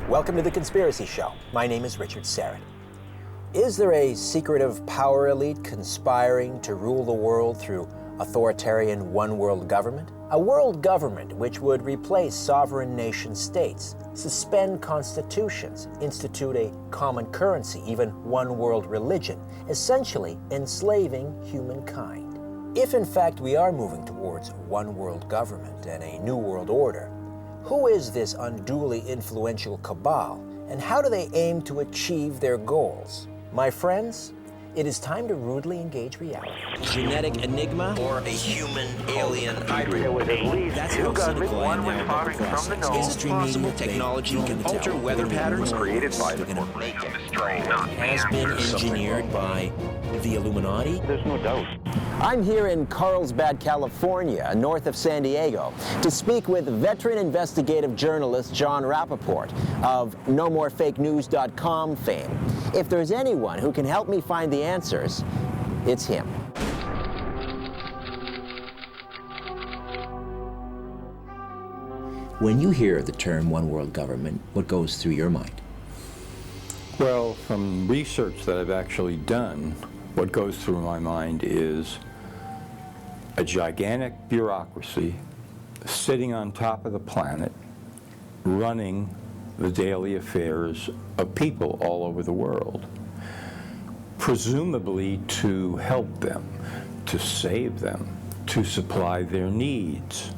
Welcome to The Conspiracy Show. My name is Richard Syrett. Is there a secretive power elite conspiring to rule the world through authoritarian one-world government? A world government which would replace sovereign nation states, suspend constitutions, institute a common currency, even one world religion, essentially enslaving humankind. If in fact we are moving towards one world government and a new world order, who is this unduly influential cabal, and how do they aim to achieve their goals? My friends, it is time to rudely engage reality. Genetic enigma or a human alien hybrid? There was at least That's two how gunmen, cynical I one am was now about the firing from the process. nose. Extreme possible technology can alter weather patterns Created by the corporation corporation. Strain, not has been engineered by the Illuminati. There's no doubt. I'm here in Carlsbad, California, north of San Diego, to speak with veteran investigative journalist John Rappaport of NoMoreFakeNews.com fame. If there's anyone who can help me find the answers, it's him. When you hear the term one world government, what goes through your mind? Well, from research that I've actually done, what goes through my mind is a gigantic bureaucracy sitting on top of the planet, running the daily affairs of people all over the world, presumably to help them, to save them, to supply their needs,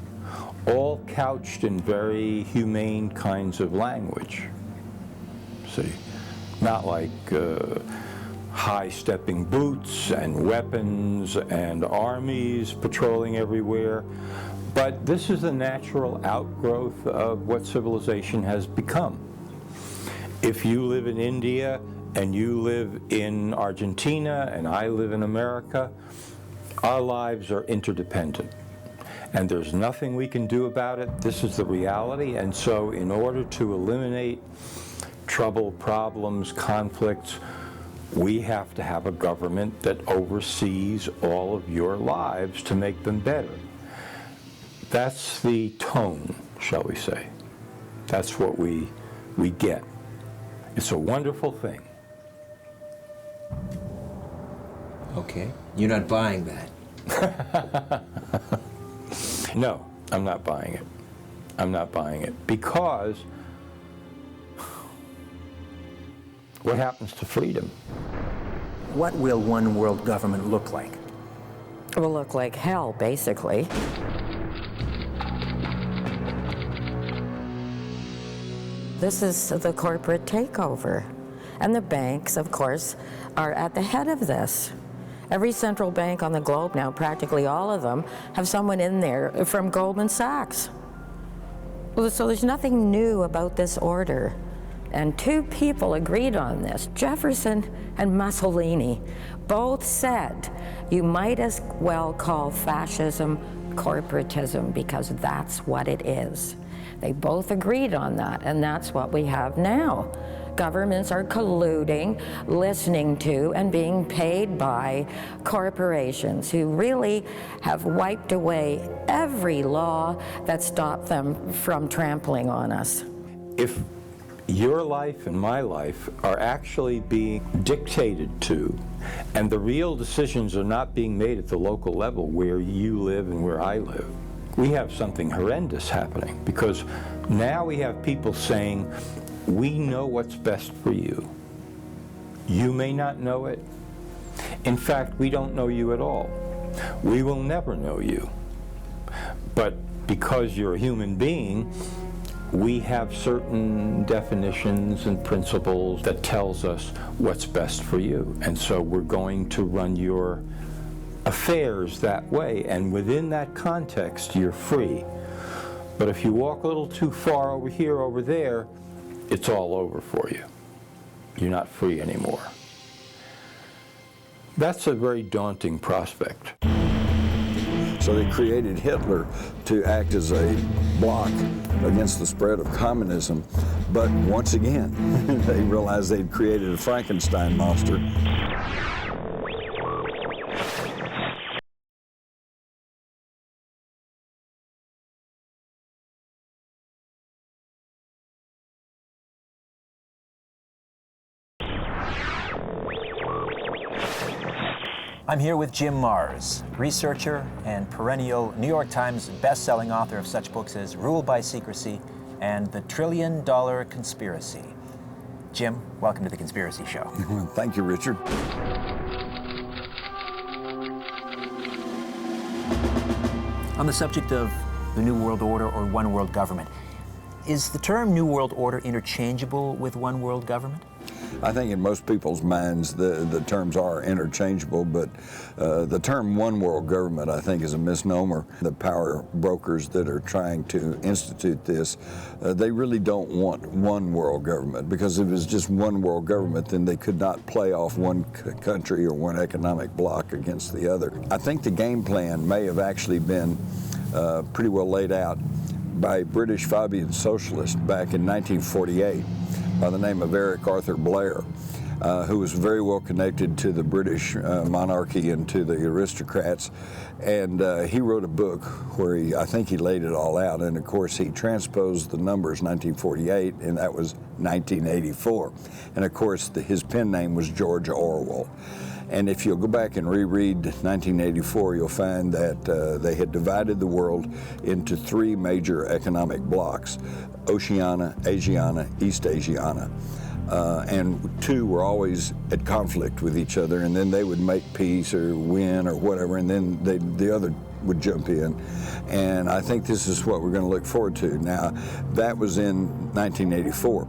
all couched in very humane kinds of language. See, not like high-stepping boots and weapons and armies patrolling everywhere. But this is the natural outgrowth of what civilization has become. If you live in India and you live in Argentina and I live in America, our lives are interdependent. And there's nothing we can do about it. This is the reality. And so in order to eliminate trouble, problems, conflicts, we have to have a government that oversees all of your lives to make them better. That's the tone, shall we say. That's what we get. It's a wonderful thing. Okay. You're not buying that. No, I'm not buying it. I'm not buying it because what happens to freedom? What will one world government look like? It will look like hell, basically. This is the corporate takeover. And the banks, of course, are at the head of this. Every central bank on the globe now, practically all of them, have someone in there from Goldman Sachs. So there's nothing new about this order. And two people agreed on this, Jefferson and Mussolini. Both said you might as well call fascism corporatism because that's what it is. They both agreed on that, and that's what we have now. Governments are colluding, listening to, and being paid by corporations who really have wiped away every law that stopped them from trampling on us. If your life and my life are actually being dictated to, and the real decisions are not being made at the local level where you live and where I live, we have something horrendous happening, because now we have people saying, we know what's best for you. You may not know it. In fact, we don't know you at all. We will never know you. But because you're a human being, we have certain definitions and principles that tells us what's best for you. And so we're going to run your affairs that way. And within that context, you're free. But if you walk a little too far over here, over there, it's all over for you. You're not free anymore. That's a very daunting prospect. So they created Hitler to act as a block against the spread of communism. But once again, they realized they'd created a Frankenstein monster. I'm here with Jim Marrs, researcher and perennial New York Times best-selling author of such books as Rule by Secrecy and The $1 Trillion Conspiracy. Jim, welcome to The Conspiracy Show. Thank you, Richard. On the subject of the New World Order or One World Government, is the term New World Order interchangeable with One World Government? I think in most people's minds the terms are interchangeable, but the term One World Government, I think, is a misnomer. The power brokers that are trying to institute this, they really don't want one world government, because if it was just one world government, then they could not play off one country or one economic bloc against the other. I think the game plan may have actually been pretty well laid out by a British Fabian socialist back in 1948 by the name of Eric Arthur Blair, who was very well connected to the British monarchy and to the aristocrats. And he wrote a book where I think he laid it all out. And of course, he transposed the numbers 1948, and that was 1984. And of course, his pen name was George Orwell. And if you'll go back and reread 1984, you'll find that they had divided the world into three major economic blocks: Oceania, Asiana, East Asiana. And two were always at conflict with each other, and then they would make peace or win or whatever, and then the other would jump in. And I think this is what we're going to look forward to. Now, that was in 1984.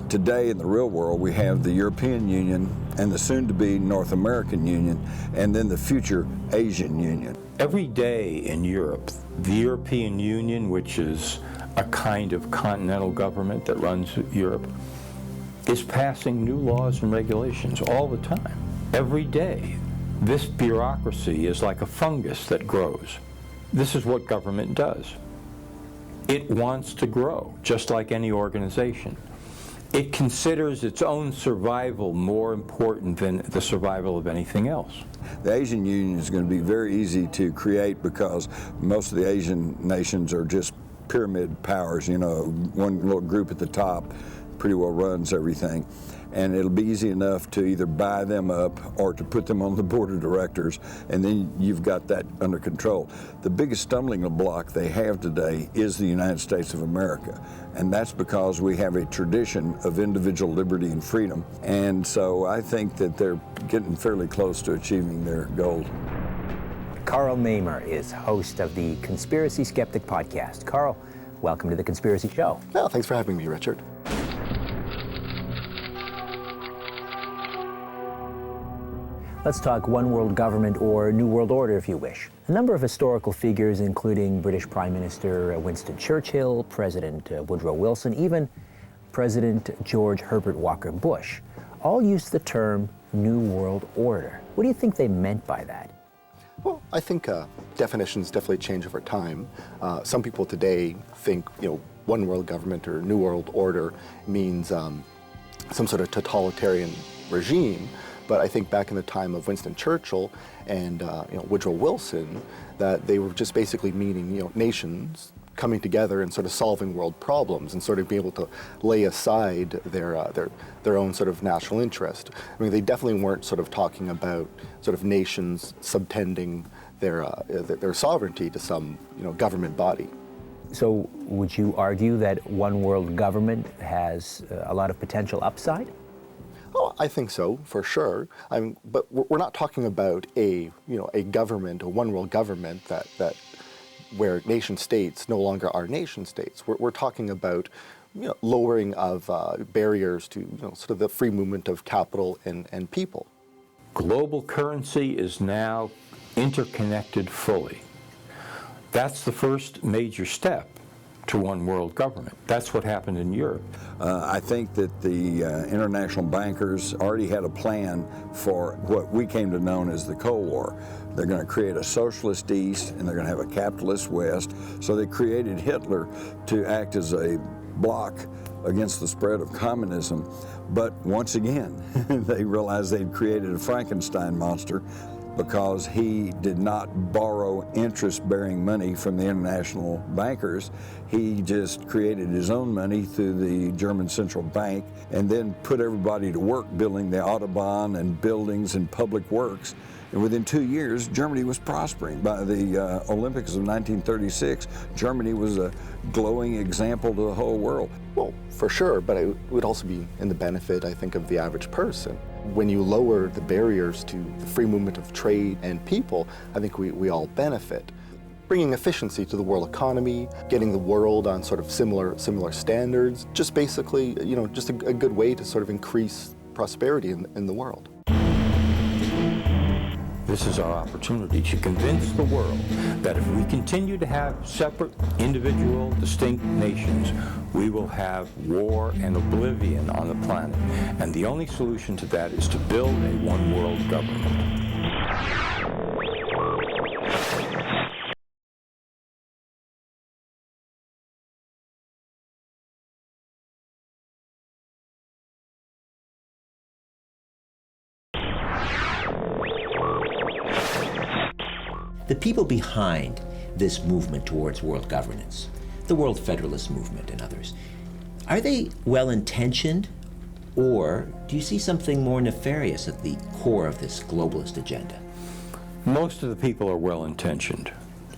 Today, in the real world, we have the European Union and the soon-to-be North American Union, and then the future Asian Union. Every day in Europe, the European Union, which is a kind of continental government that runs Europe, is passing new laws and regulations all the time. Every day, this bureaucracy is like a fungus that grows. This is what government does. It wants to grow, just like any organization. It considers its own survival more important than the survival of anything else. The Asian Union is going to be very easy to create because most of the Asian nations are just pyramid powers. You know, one little group at the top pretty well runs everything. And it'll be easy enough to either buy them up or to put them on the board of directors, and then you've got that under control. The biggest stumbling block they have today is the United States of America, and that's because we have a tradition of individual liberty and freedom, and so I think that they're getting fairly close to achieving their goal. Carl Maimer is host of the Conspiracy Skeptic podcast. Carl, welcome to The Conspiracy Show. Well, thanks for having me, Richard. Let's talk One World Government or New World Order, if you wish. A number of historical figures, including British Prime Minister Winston Churchill, President Woodrow Wilson, even President George Herbert Walker Bush, all used the term New World Order. What do you think they meant by that? Well, I think definitions definitely change over time. Some people today think, One World Government or New World Order means some sort of totalitarian regime. But I think back in the time of Winston Churchill and Woodrow Wilson, that they were just basically meaning nations coming together and sort of solving world problems and sort of being able to lay aside their own sort of national interest. I mean, they definitely weren't sort of talking about sort of nations subtending their sovereignty to some government body. So would you argue that One World Government has a lot of potential upside? Oh, I think so, for sure. But we're not talking about a government, a one world government that where nation states no longer are nation states. We're talking about lowering of barriers to sort of the free movement of capital and people. Global currency is now interconnected fully. That's the first major step to one world government. That's what happened in Europe. I think that the international bankers already had a plan for what we came to know as the Cold War. They're going to create a socialist East and they're going to have a capitalist West. So they created Hitler to act as a block against the spread of communism. But once again, they realized they'd created a Frankenstein monster. because he did not borrow interest-bearing money from the international bankers. He just created his own money through the German central bank and then put everybody to work building the Autobahn and buildings and public works. And within 2 years, Germany was prospering. By the Olympics of 1936, Germany was a glowing example to the whole world. Well, for sure, but it would also be in the benefit, I think, of the average person. When you lower the barriers to the free movement of trade and people, I think we all benefit. Bringing efficiency to the world economy, getting the world on sort of similar standards, just basically, just a good way to sort of increase prosperity in the world. This is our opportunity to convince the world that if we continue to have separate, individual, distinct nations, we will have war and oblivion on the planet. And the only solution to that is to build a one-world government. The people behind this movement towards world governance, the World Federalist Movement and others, are they well-intentioned, or do you see something more nefarious at the core of this globalist agenda? Most of the people are well-intentioned.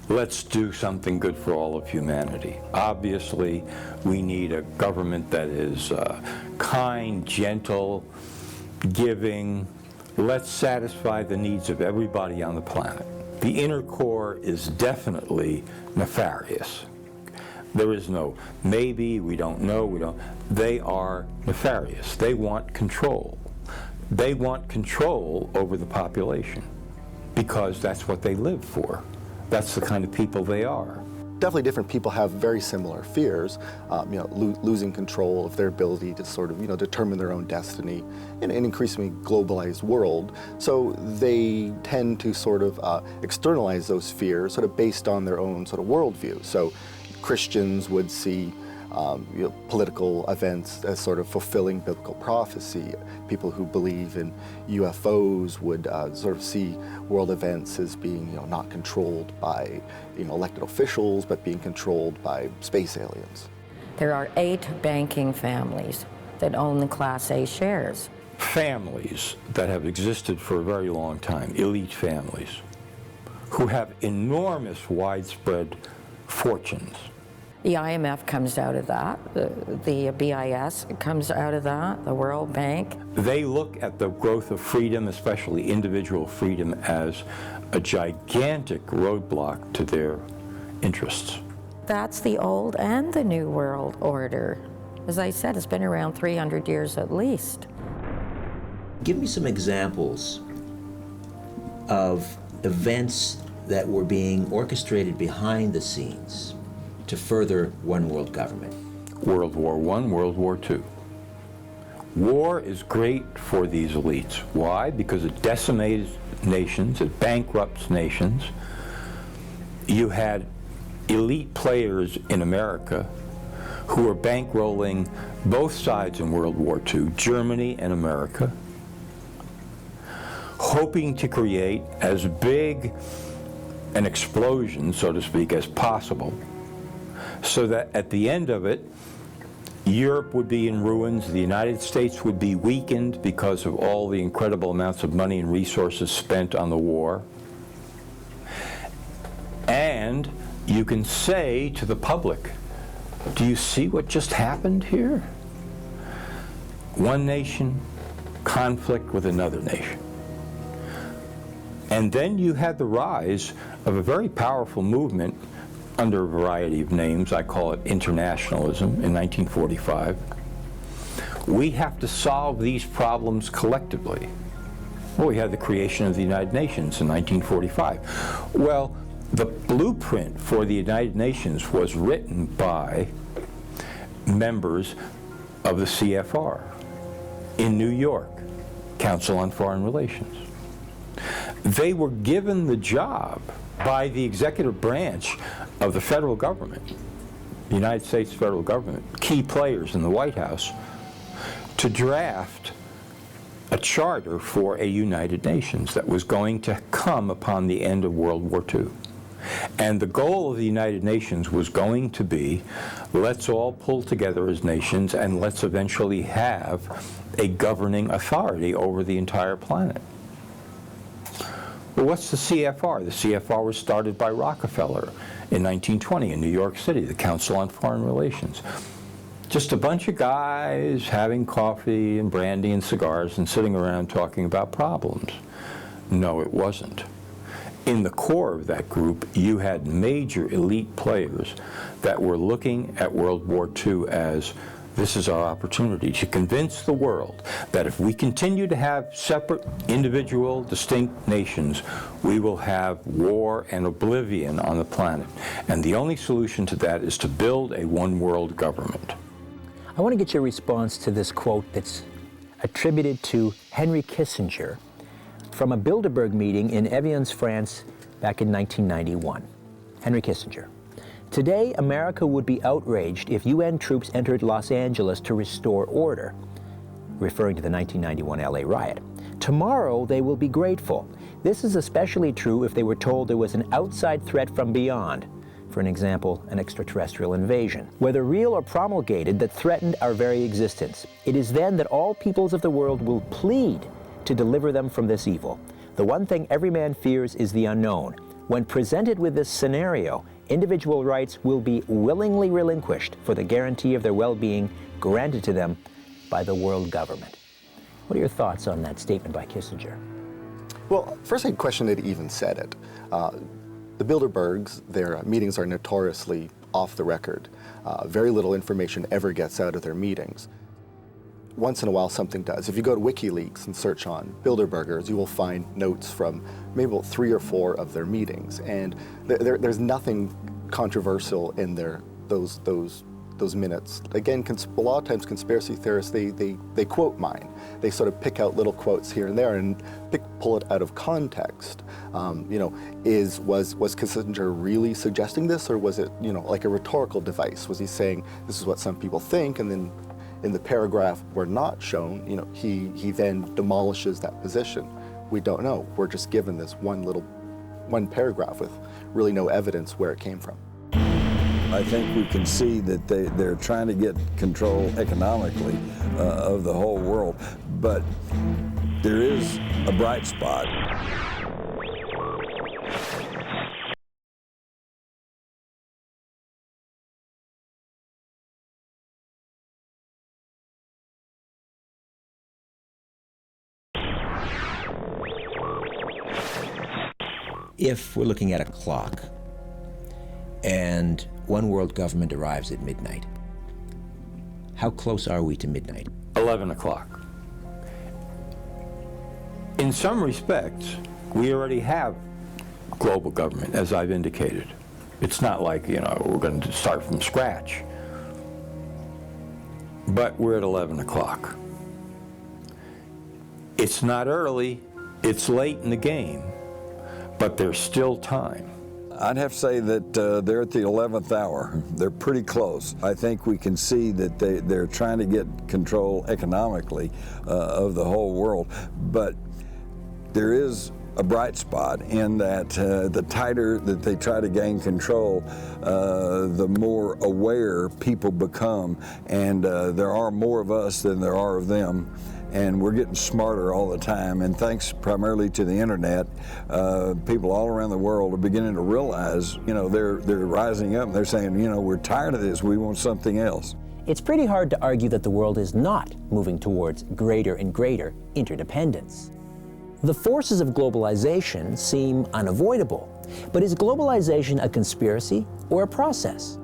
Let's do something good for all of humanity. Obviously, we need a government that is kind, gentle, giving. Let's satisfy the needs of everybody on the planet. The inner core is definitely nefarious. There is no maybe, we don't know, They are nefarious. They want control. They want control over the population because that's what they live for. That's the kind of people they are. Definitely different people have very similar fears, losing control of their ability to sort of, determine their own destiny in an increasingly globalized world. So they tend to sort of externalize those fears sort of based on their own sort of worldview. So Christians would see political events as sort of fulfilling biblical prophecy. People who believe in UFOs would sort of see world events as being, not controlled by, elected officials, but being controlled by space aliens. There are 8 banking families that own the Class A shares. Families that have existed for a very long time, elite families, who have enormous widespread fortunes. The IMF comes out of that, the BIS comes out of that, the World Bank. They look at the growth of freedom, especially individual freedom, as a gigantic roadblock to their interests. That's the old and the new world order. As I said, it's been around 300 years at least. Give me some examples of events that were being orchestrated behind the scenes to further one world government. World War I, World War II. War is great for these elites. Why? Because it decimates nations, it bankrupts nations. You had elite players in America who were bankrolling both sides in World War II, Germany and America, hoping to create as big an explosion, so to speak, as possible, so that at the end of it, Europe would be in ruins, the United States would be weakened because of all the incredible amounts of money and resources spent on the war. And you can say to the public, do you see what just happened here? One nation, conflict with another nation. And then you had the rise of a very powerful movement under a variety of names. I call it internationalism in 1945. We have to solve these problems collectively. Well, we had the creation of the United Nations in 1945. Well, the blueprint for the United Nations was written by members of the CFR in New York, Council on Foreign Relations. They were given the job by the executive branch of the federal government, the United States federal government, key players in the White House, to draft a charter for a United Nations that was going to come upon the end of World War II. And the goal of the United Nations was going to be, let's all pull together as nations and let's eventually have a governing authority over the entire planet. Well, what's the CFR? The CFR was started by Rockefeller in 1920 in New York City, the Council on Foreign Relations. Just a bunch of guys having coffee and brandy and cigars and sitting around talking about problems. No, it wasn't. In the core of that group, you had major elite players that were looking at World War II as, this is our opportunity to convince the world that if we continue to have separate, individual, distinct nations, we will have war and oblivion on the planet. And the only solution to that is to build a one-world government. I want to get your response to this quote that's attributed to Henry Kissinger from a Bilderberg meeting in Evian, France, back in 1991. Henry Kissinger. Today, America would be outraged if UN troops entered Los Angeles to restore order, referring to the 1991 LA riot. Tomorrow, they will be grateful. This is especially true if they were told there was an outside threat from beyond, for an example, an extraterrestrial invasion, whether real or promulgated, that threatened our very existence. It is then that all peoples of the world will plead to deliver them from this evil. The one thing every man fears is the unknown. When presented with this scenario, individual rights will be willingly relinquished for the guarantee of their well-being granted to them by the world government. What are your thoughts on that statement by Kissinger? Well, first I'd question that he even said it. The Bilderbergs, their meetings are notoriously off the record. Very little information ever gets out of their meetings. Once in a while something does. If you go to WikiLeaks and search on Bilderbergers, you will find notes from maybe about 3 or 4 of their meetings, and there's nothing controversial in those minutes. Again, a lot of times conspiracy theorists, they quote mine. They sort of pick out little quotes here and there and pull it out of context. Was Kissinger really suggesting this, or was it like a rhetorical device? Was he saying this is what some people think, and then in the paragraph we're not shown, he then demolishes that position? We don't know. We're just given this one paragraph with really no evidence where it came from. I think we can see that they're trying to get control economically of the whole world, but there is a bright spot. If we're looking at a clock and one world government arrives at midnight, how close are we to midnight? 11 o'clock. In some respects, we already have global government, as I've indicated. It's not like, we're going to start from scratch. But we're at 11 o'clock. It's not early, it's late in the game, but there's still time. I'd have to say that they're at the 11th hour. They're pretty close. I think we can see that they're trying to get control economically of the whole world. But there is a bright spot in that the tighter that they try to gain control, the more aware people become. And there are more of us than there are of them. And we're getting smarter all the time, and thanks primarily to the internet, people all around the world are beginning to realize, they're rising up and they're saying, we're tired of this, we want something else. It's pretty hard to argue that the world is not moving towards greater and greater interdependence. The forces of globalization seem unavoidable, but is globalization a conspiracy or a process?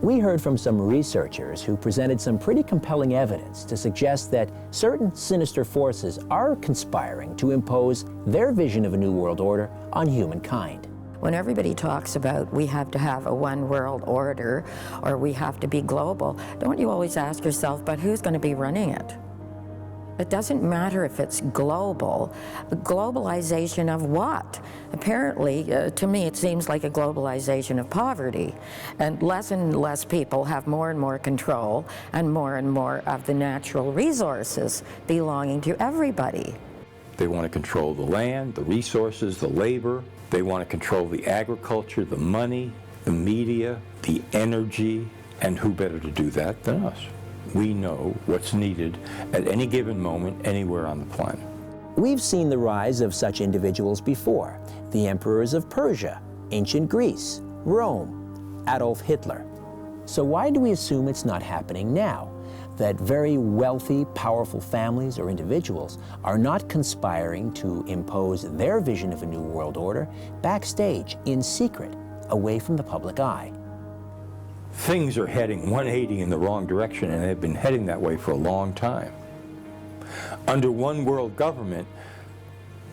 We heard from some researchers who presented some pretty compelling evidence to suggest that certain sinister forces are conspiring to impose their vision of a new world order on humankind. When everybody talks about we have to have a one world order or we have to be global, don't you always ask yourself, but who's going to be running it? It doesn't matter if it's global. Globalization of what? Apparently, to me, it seems like a globalization of poverty. And less people have more and more control and more of the natural resources belonging to everybody. They want to control the land, the resources, the labor. They want to control the agriculture, the money, the media, the energy, and who better to do that than us? We know what's needed at any given moment, anywhere on the planet. We've seen the rise of such individuals before. The emperors of Persia, ancient Greece, Rome, Adolf Hitler. So why do we assume it's not happening now? That very wealthy, powerful families or individuals are not conspiring to impose their vision of a new world order backstage, in secret, away from the public eye. Things are heading 180 in the wrong direction, and they've been heading that way for a long time. Under one world government,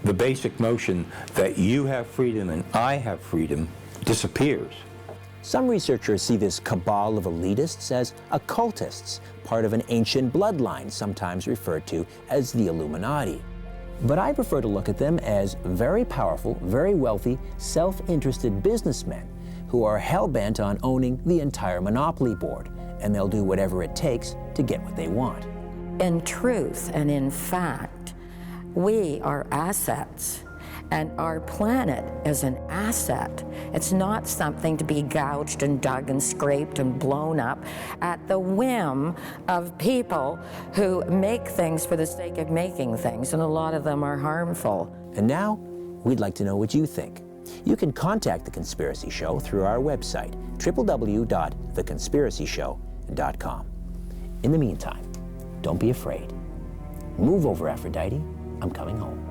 the basic notion that you have freedom and I have freedom disappears. Some researchers see this cabal of elitists as occultists, part of an ancient bloodline, sometimes referred to as the Illuminati. But I prefer to look at them as very powerful, very wealthy, self-interested businessmen who are hell-bent on owning the entire monopoly board, and they'll do whatever it takes to get what they want. In truth and in fact, we are assets, and our planet is an asset. It's not something to be gouged and dug and scraped and blown up at the whim of people who make things for the sake of making things, and a lot of them are harmful. And now, we'd like to know what you think. You can contact The Conspiracy Show through our website, www.theconspiracyshow.com. In the meantime, don't be afraid. Move over, Aphrodite. I'm coming home.